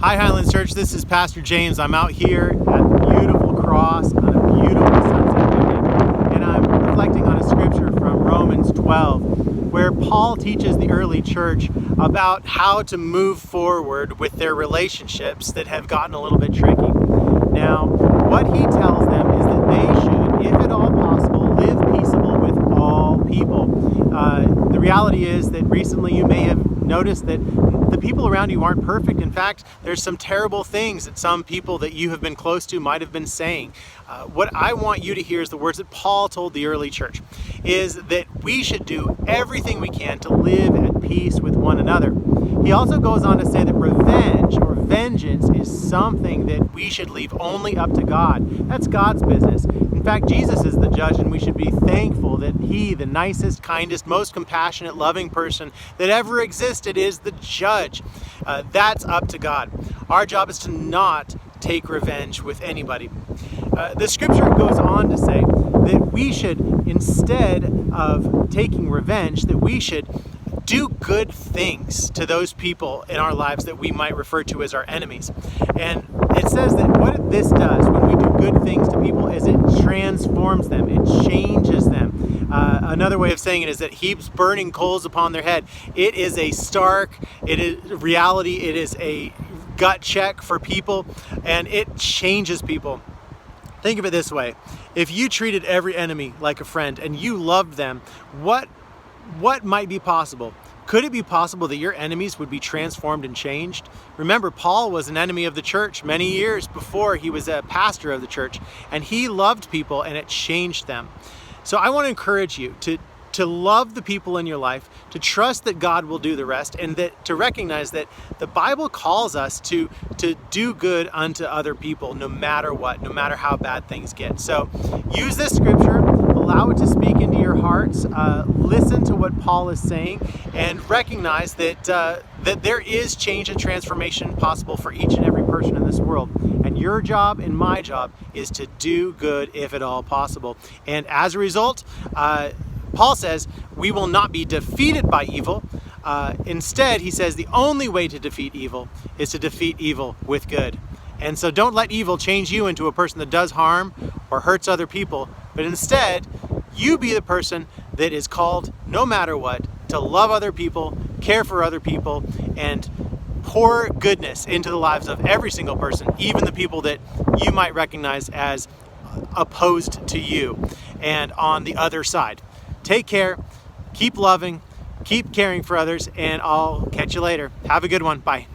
Hi Highlands Church, this is Pastor James. I'm out here at the beautiful cross on a beautiful sunset evening, and I'm reflecting on a scripture from Romans 12, where Paul teaches the early church about how to move forward with their relationships that have gotten a little bit tricky. Now, what he tells them is that they should, if at all possible, live peaceable with all people. The reality is that recently you may have noticed that the people around you aren't perfect. In fact, there's some terrible things that some people that you have been close to might have been saying. What I want you to hear is the words that Paul told the early church, is that we should do everything we can to live at peace with one another. He also goes on to say that revenge or vengeance is something that we should leave only up to God. That's God's business. In fact, Jesus is the judge, and we should be thankful that He, the nicest, kindest, most compassionate, loving person that ever existed, is the judge. That's up to God. Our job is to not take revenge with anybody. The scripture goes on to say that we should, instead of taking revenge, that we should do good things to those people in our lives that we might refer to as our enemies. And it says that what this does when we do good things to people is it transforms them, it changes them. Another way of saying it is that heaps burning coals upon their head. It is a stark, it is reality, it is a gut check for people, and it changes people. Think of it this way: if you treated every enemy like a friend and you loved them, what might be possible? Could it be possible that your enemies would be transformed and changed? Remember, Paul was an enemy of the church many years before he was a pastor of the church, and he loved people and it changed them. So I want to encourage you to love the people in your life, to trust that God will do the rest, and that to recognize that the Bible calls us to do good unto other people no matter what, no matter how bad things get. So use this scripture, allow it to speak into your hearts, listen to what Paul is saying, and recognize that there is change and transformation possible for each and every person in this world. And your job and my job is to do good if at all possible. And as a result, Paul says we will not be defeated by evil. Instead, he says the only way to defeat evil is to defeat evil with good. And so don't let evil change you into a person that does harm or hurts other people, but instead, you be the person that is called, no matter what, to love other people, care for other people, and pour goodness into the lives of every single person, even the people that you might recognize as opposed to you and on the other side. Take care, keep loving, keep caring for others, and I'll catch you later. Have a good one. Bye.